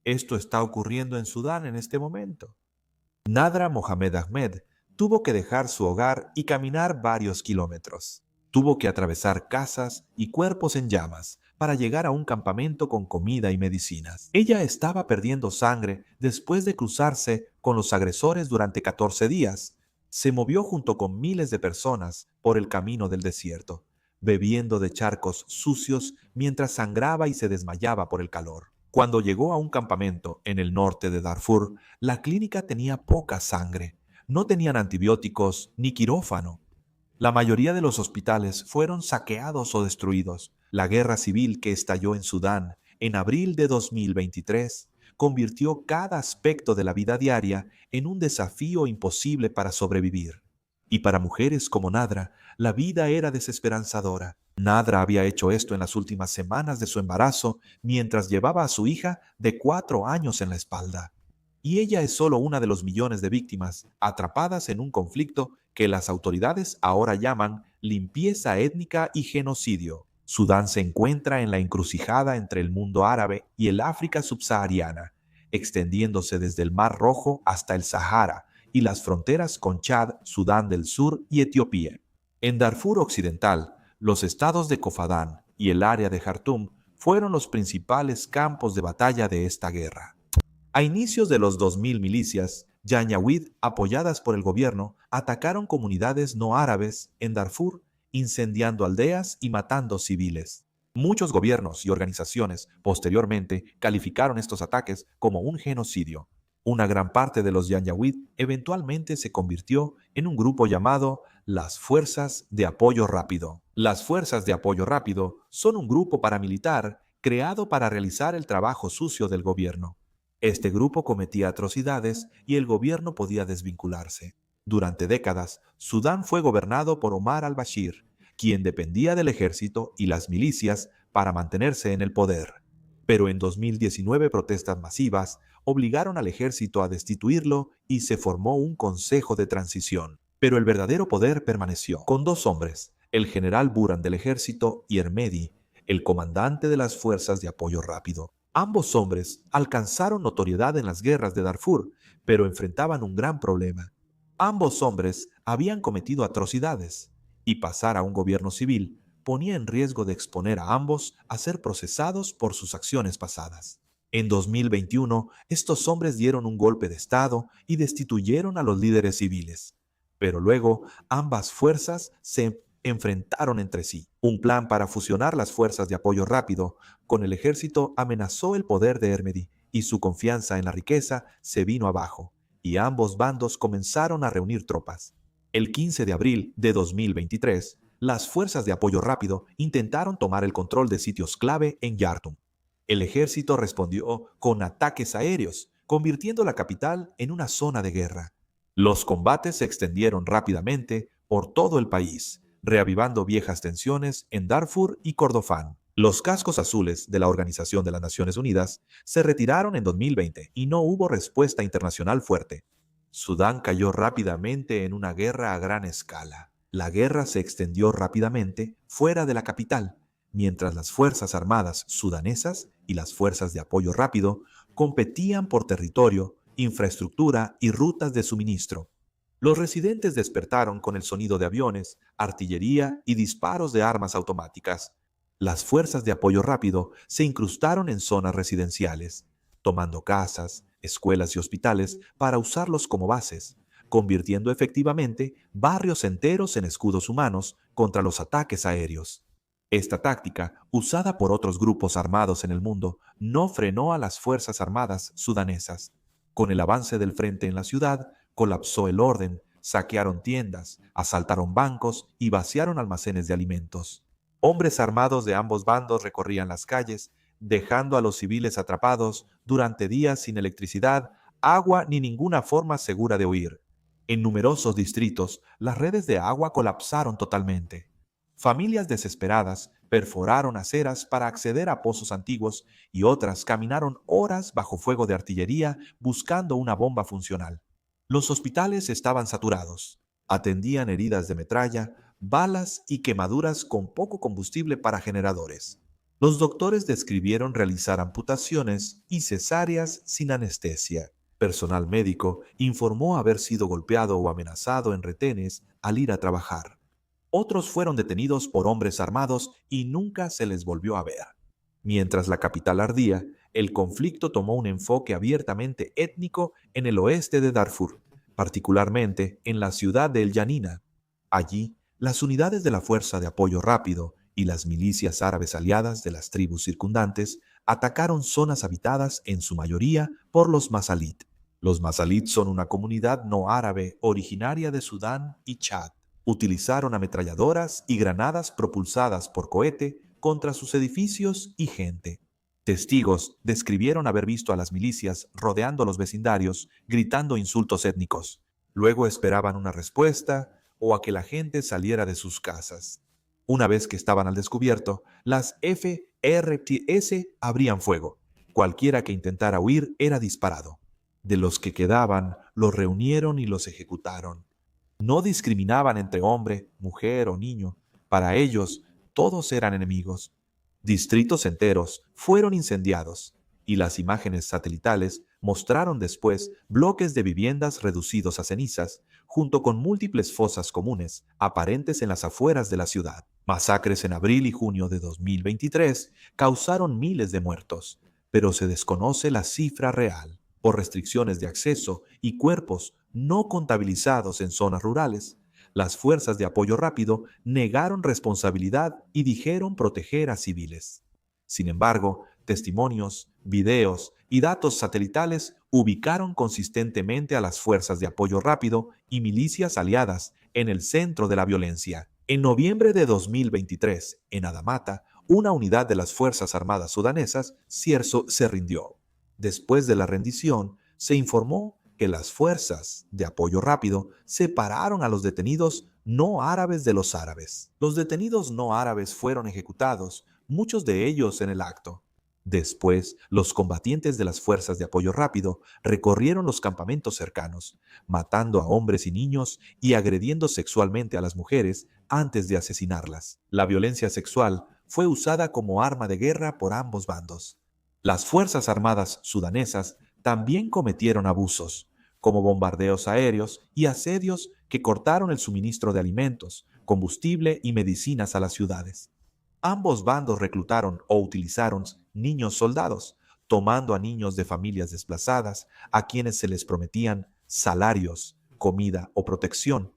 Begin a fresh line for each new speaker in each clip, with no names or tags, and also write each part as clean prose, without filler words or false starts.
Esto está ocurriendo en Sudán en este momento. Nadra Mohamed Ahmed tuvo que dejar su hogar y caminar varios kilómetros. Tuvo que atravesar casas y cuerpos en llamas para llegar a un campamento con comida y medicinas. Ella estaba perdiendo sangre después de cruzarse con los agresores durante 14 días. Se movió junto con miles de personas por el camino del desierto, bebiendo de charcos sucios mientras sangraba y se desmayaba por el calor. Cuando llegó a un campamento en el norte de Darfur, la clínica tenía poca sangre. No tenían antibióticos ni quirófano. La mayoría de los hospitales fueron saqueados o destruidos. La guerra civil que estalló en Sudán en abril de 2023 convirtió cada aspecto de la vida diaria en un desafío imposible para sobrevivir. Y para mujeres como Nadra, la vida era desesperanzadora. Nadra había hecho esto en las últimas semanas de su embarazo mientras llevaba a su hija de 4 años en la espalda. Y ella es solo una de los millones de víctimas atrapadas en un conflicto que las autoridades ahora llaman limpieza étnica y genocidio. Sudán se encuentra en la encrucijada entre el mundo árabe y el África subsahariana, extendiéndose desde el Mar Rojo hasta el Sahara y las fronteras con Chad, Sudán del Sur y Etiopía. En Darfur Occidental, los estados de Kofadán y el área de Jartum fueron los principales campos de batalla de esta guerra. A inicios de los 2000 milicias, Janjaweed, apoyadas por el gobierno, atacaron comunidades no árabes en Darfur, incendiando aldeas y matando civiles. Muchos gobiernos y organizaciones posteriormente calificaron estos ataques como un genocidio. Una gran parte de los Janjaweed eventualmente se convirtió en un grupo llamado las Fuerzas de Apoyo Rápido. Las Fuerzas de Apoyo Rápido son un grupo paramilitar creado para realizar el trabajo sucio del gobierno. Este grupo cometía atrocidades y el gobierno podía desvincularse. Durante décadas, Sudán fue gobernado por Omar al-Bashir, quien dependía del ejército y las milicias para mantenerse en el poder. Pero en 2019 protestas masivas obligaron al ejército a destituirlo y se formó un consejo de transición. Pero el verdadero poder permaneció, con dos hombres, el general Buran del ejército y Hermedi, el comandante de las fuerzas de apoyo rápido. Ambos hombres alcanzaron notoriedad en las guerras de Darfur, pero enfrentaban un gran problema. Ambos hombres habían cometido atrocidades, y pasar a un gobierno civil ponía en riesgo de exponer a ambos a ser procesados por sus acciones pasadas. En 2021, estos hombres dieron un golpe de Estado y destituyeron a los líderes civiles. Pero luego, ambas fuerzas se enfrentaron entre sí. Un plan para fusionar las fuerzas de apoyo rápido con el ejército amenazó el poder de Hermedi y su confianza en la riqueza se vino abajo, y ambos bandos comenzaron a reunir tropas. El 15 de abril de 2023, las fuerzas de apoyo rápido intentaron tomar el control de sitios clave en Yartum. El ejército respondió con ataques aéreos, convirtiendo la capital en una zona de guerra. Los combates se extendieron rápidamente por todo el país, reavivando viejas tensiones en Darfur y Kordofán. Los cascos azules de la Organización de las Naciones Unidas se retiraron en 2020 y no hubo respuesta internacional fuerte. Sudán cayó rápidamente en una guerra a gran escala. La guerra se extendió rápidamente fuera de la capital, mientras las Fuerzas Armadas sudanesas y las Fuerzas de Apoyo Rápido competían por territorio, infraestructura y rutas de suministro. Los residentes despertaron con el sonido de aviones, artillería y disparos de armas automáticas. Las fuerzas de apoyo rápido se incrustaron en zonas residenciales, tomando casas, escuelas y hospitales para usarlos como bases, convirtiendo efectivamente barrios enteros en escudos humanos contra los ataques aéreos. Esta táctica, usada por otros grupos armados en el mundo, no frenó a las Fuerzas Armadas sudanesas. Con el avance del frente en la ciudad, colapsó el orden, saquearon tiendas, asaltaron bancos y vaciaron almacenes de alimentos. Hombres armados de ambos bandos recorrían las calles, dejando a los civiles atrapados durante días sin electricidad, agua ni ninguna forma segura de huir. En numerosos distritos, las redes de agua colapsaron totalmente. Familias desesperadas perforaron aceras para acceder a pozos antiguos y otras caminaron horas bajo fuego de artillería buscando una bomba funcional. Los hospitales estaban saturados. Atendían heridas de metralla, balas y quemaduras con poco combustible para generadores. Los doctores describieron realizar amputaciones y cesáreas sin anestesia. Personal médico informó haber sido golpeado o amenazado en retenes al ir a trabajar. Otros fueron detenidos por hombres armados y nunca se les volvió a ver. Mientras la capital ardía, el conflicto tomó un enfoque abiertamente étnico en el oeste de Darfur, particularmente en la ciudad de El Yanina. Allí, las unidades de la Fuerza de Apoyo Rápido y las milicias árabes aliadas de las tribus circundantes atacaron zonas habitadas en su mayoría por los masalit. Los masalit son una comunidad no árabe originaria de Sudán y Chad. Utilizaron ametralladoras y granadas propulsadas por cohete contra sus edificios y gente. Testigos describieron haber visto a las milicias rodeando los vecindarios, gritando insultos étnicos. Luego esperaban una respuesta o a que la gente saliera de sus casas. Una vez que estaban al descubierto, las FRTS abrían fuego. Cualquiera que intentara huir era disparado. De los que quedaban, los reunieron y los ejecutaron. No discriminaban entre hombre, mujer o niño. Para ellos, todos eran enemigos. Distritos enteros fueron incendiados y las imágenes satelitales mostraron después bloques de viviendas reducidos a cenizas, junto con múltiples fosas comunes, aparentes en las afueras de la ciudad. Masacres en abril y junio de 2023 causaron miles de muertos, pero se desconoce la cifra real. Por restricciones de acceso y cuerpos no contabilizados en zonas rurales, las fuerzas de apoyo rápido negaron responsabilidad y dijeron proteger a civiles. Sin embargo, testimonios, videos y datos satelitales ubicaron consistentemente a las fuerzas de apoyo rápido y milicias aliadas en el centro de la violencia. En noviembre de 2023, en Adamata, una unidad de las Fuerzas Armadas sudanesas, CIERSO, se rindió. Después de la rendición, se informó que las fuerzas de apoyo rápido separaron a los detenidos no árabes de los árabes. Los detenidos no árabes fueron ejecutados, muchos de ellos en el acto. Después, los combatientes de las fuerzas de apoyo rápido recorrieron los campamentos cercanos, matando a hombres y niños y agrediendo sexualmente a las mujeres antes de asesinarlas. La violencia sexual fue usada como arma de guerra por ambos bandos. Las Fuerzas Armadas sudanesas también cometieron abusos, como bombardeos aéreos y asedios que cortaron el suministro de alimentos, combustible y medicinas a las ciudades. Ambos bandos reclutaron o utilizaron niños soldados, tomando a niños de familias desplazadas a quienes se les prometían salarios, comida o protección.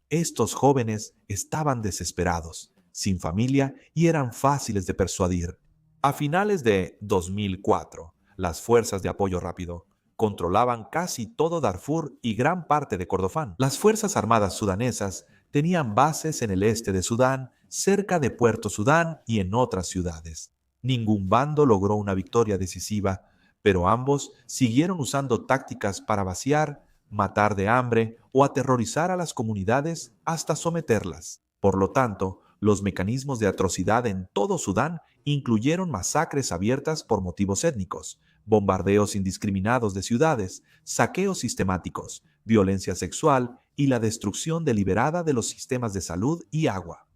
Estos jóvenes estaban desesperados, sin familia y eran fáciles de persuadir. A finales de 2004, las fuerzas de apoyo rápido controlaban casi todo Darfur y gran parte de Kordofán. Las Fuerzas Armadas sudanesas tenían bases en el este de Sudán, cerca de Puerto Sudán y en otras ciudades. Ningún bando logró una victoria decisiva, pero ambos siguieron usando tácticas para vaciar, matar de hambre o aterrorizar a las comunidades hasta someterlas. Por lo tanto, los mecanismos de atrocidad en todo Sudán incluyeron masacres abiertas por motivos étnicos, bombardeos indiscriminados de ciudades, saqueos sistemáticos, violencia sexual y la destrucción deliberada de los sistemas de salud y agua.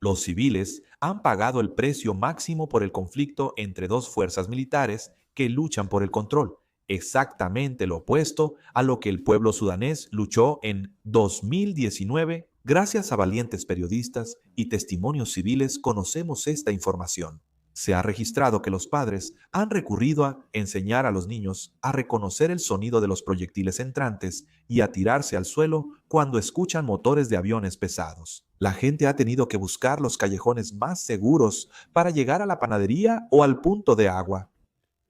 Los civiles han pagado el precio máximo por el conflicto entre dos fuerzas militares que luchan por el control, exactamente lo opuesto a lo que el pueblo sudanés luchó en 2019. Gracias a valientes periodistas y testimonios civiles conocemos esta información. Se ha registrado que los padres han recurrido a enseñar a los niños a reconocer el sonido de los proyectiles entrantes y a tirarse al suelo cuando escuchan motores de aviones pesados. La gente ha tenido que buscar los callejones más seguros para llegar a la panadería o al punto de agua.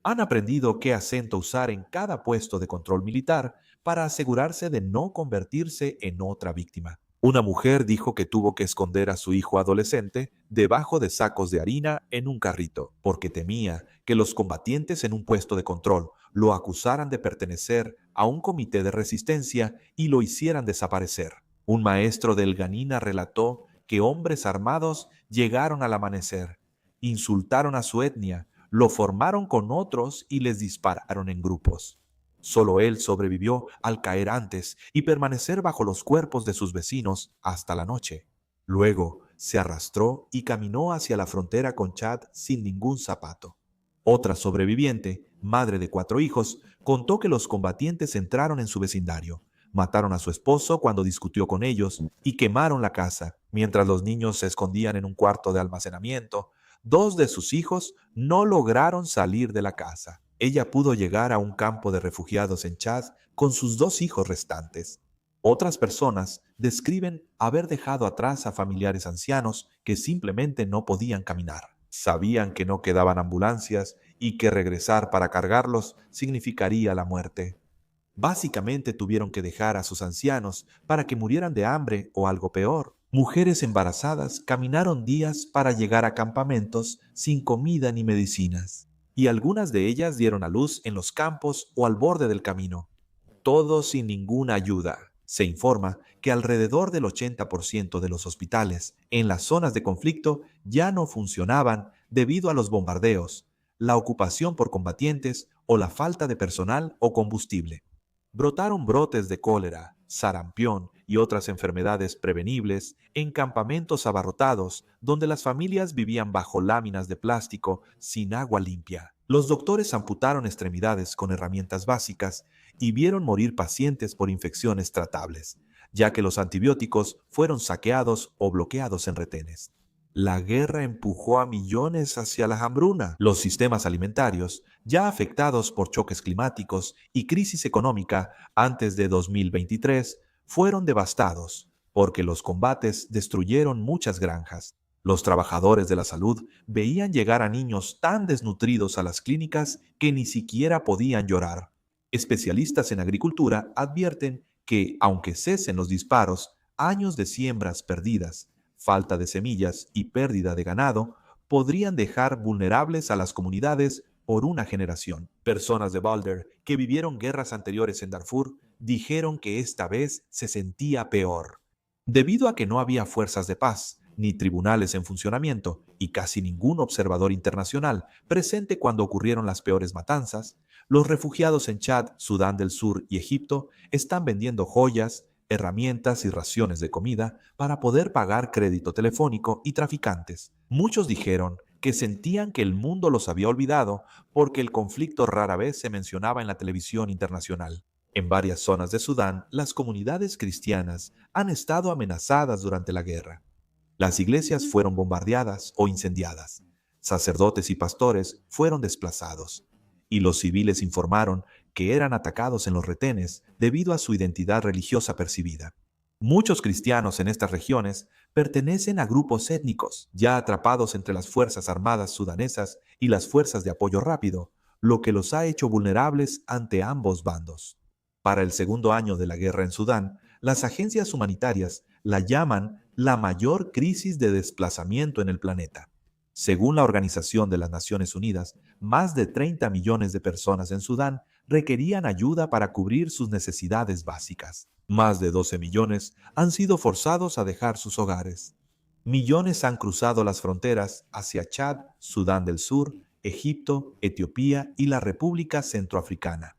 Han aprendido qué acento usar en cada puesto de control militar para asegurarse de no convertirse en otra víctima. Una mujer dijo que tuvo que esconder a su hijo adolescente debajo de sacos de harina en un carrito, porque temía que los combatientes en un puesto de control lo acusaran de pertenecer a un comité de resistencia y lo hicieran desaparecer. Un maestro del Ganina relató que hombres armados llegaron al amanecer, insultaron a su etnia, lo formaron con otros y les dispararon en grupos. Solo él sobrevivió al caer antes y permanecer bajo los cuerpos de sus vecinos hasta la noche. Luego, se arrastró y caminó hacia la frontera con Chad sin ningún zapato. Otra sobreviviente, madre de 4 hijos, contó que los combatientes entraron en su vecindario, mataron a su esposo cuando discutió con ellos y quemaron la casa. Mientras los niños se escondían en un cuarto de almacenamiento, 2 de sus hijos no lograron salir de la casa. Ella pudo llegar a un campo de refugiados en Chad con sus 2 hijos restantes. Otras personas describen haber dejado atrás a familiares ancianos que simplemente no podían caminar. Sabían que no quedaban ambulancias y que regresar para cargarlos significaría la muerte. Básicamente tuvieron que dejar a sus ancianos para que murieran de hambre o algo peor. Mujeres embarazadas caminaron días para llegar a campamentos sin comida ni medicinas, y algunas de ellas dieron a luz en los campos o al borde del camino. Todo sin ninguna ayuda. Se informa que alrededor del 80% de los hospitales en las zonas de conflicto ya no funcionaban debido a los bombardeos, la ocupación por combatientes o la falta de personal o combustible. Brotaron brotes de cólera, sarampión y otras enfermedades prevenibles en campamentos abarrotados donde las familias vivían bajo láminas de plástico sin agua limpia. Los doctores amputaron extremidades con herramientas básicas y vieron morir pacientes por infecciones tratables, ya que los antibióticos fueron saqueados o bloqueados en retenes. La guerra empujó a millones hacia la hambruna. Los sistemas alimentarios, ya afectados por choques climáticos y crisis económica antes de 2023, fueron devastados, porque los combates destruyeron muchas granjas. Los trabajadores de la salud veían llegar a niños tan desnutridos a las clínicas que ni siquiera podían llorar. Especialistas en agricultura advierten que, aunque cesen los disparos, años de siembras perdidas, falta de semillas y pérdida de ganado podrían dejar vulnerables a las comunidades por una generación. Personas de Boulder que vivieron guerras anteriores en Darfur dijeron que esta vez se sentía peor. Debido a que no había fuerzas de paz, ni tribunales en funcionamiento y casi ningún observador internacional presente cuando ocurrieron las peores matanzas, los refugiados en Chad, Sudán del Sur y Egipto están vendiendo joyas, herramientas y raciones de comida para poder pagar crédito telefónico y traficantes. Muchos dijeron que sentían que el mundo los había olvidado porque el conflicto rara vez se mencionaba en la televisión internacional. En varias zonas de Sudán, las comunidades cristianas han estado amenazadas durante la guerra. Las iglesias fueron bombardeadas o incendiadas. Sacerdotes y pastores fueron desplazados. Y los civiles informaron que eran atacados en los retenes debido a su identidad religiosa percibida. Muchos cristianos en estas regiones pertenecen a grupos étnicos, ya atrapados entre las Fuerzas Armadas sudanesas y las Fuerzas de Apoyo Rápido, lo que los ha hecho vulnerables ante ambos bandos. Para el segundo año de la guerra en Sudán, las agencias humanitarias la llaman la mayor crisis de desplazamiento en el planeta. Según la Organización de las Naciones Unidas, más de 30 millones de personas en Sudán requerían ayuda para cubrir sus necesidades básicas. Más de 12 millones han sido forzados a dejar sus hogares. Millones han cruzado las fronteras hacia Chad, Sudán del Sur, Egipto, Etiopía y la República Centroafricana.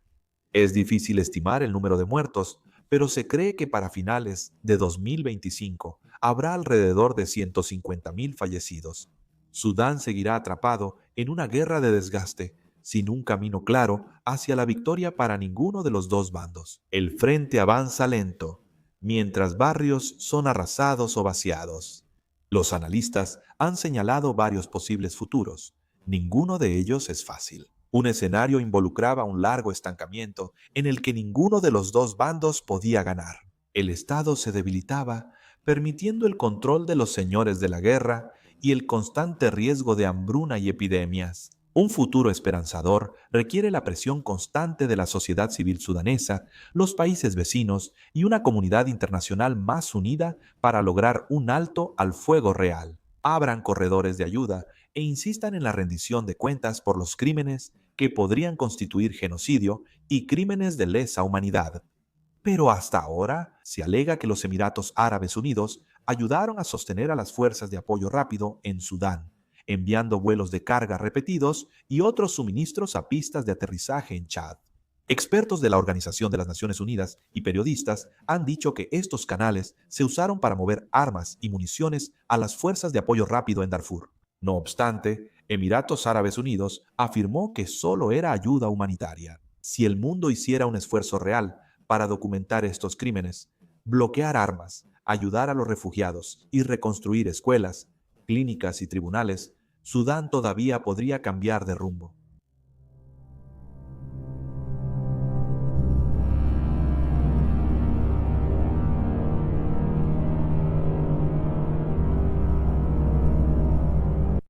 Es difícil estimar el número de muertos, pero se cree que para finales de 2025 habrá alrededor de 150.000 fallecidos. Sudán seguirá atrapado en una guerra de desgaste, sin un camino claro hacia la victoria para ninguno de los dos bandos. El frente avanza lento, mientras barrios son arrasados o vaciados. Los analistas han señalado varios posibles futuros. Ninguno de ellos es fácil. Un escenario involucraba un largo estancamiento en el que ninguno de los dos bandos podía ganar. El Estado se debilitaba, permitiendo el control de los señores de la guerra y el constante riesgo de hambruna y epidemias. Un futuro esperanzador requiere la presión constante de la sociedad civil sudanesa, los países vecinos y una comunidad internacional más unida para lograr un alto al fuego real. Abran corredores de ayuda e insistan en la rendición de cuentas por los crímenes que podrían constituir genocidio y crímenes de lesa humanidad. Pero hasta ahora se alega que los Emiratos Árabes Unidos ayudaron a sostener a las fuerzas de apoyo rápido en Sudán, enviando vuelos de carga repetidos y otros suministros a pistas de aterrizaje en Chad. Expertos de la Organización de las Naciones Unidas y periodistas han dicho que estos canales se usaron para mover armas y municiones a las fuerzas de apoyo rápido en Darfur. No obstante, Emiratos Árabes Unidos afirmó que solo era ayuda humanitaria. Si el mundo hiciera un esfuerzo real para documentar estos crímenes, bloquear armas, ayudar a los refugiados y reconstruir escuelas, clínicas y tribunales, Sudán todavía podría cambiar de rumbo.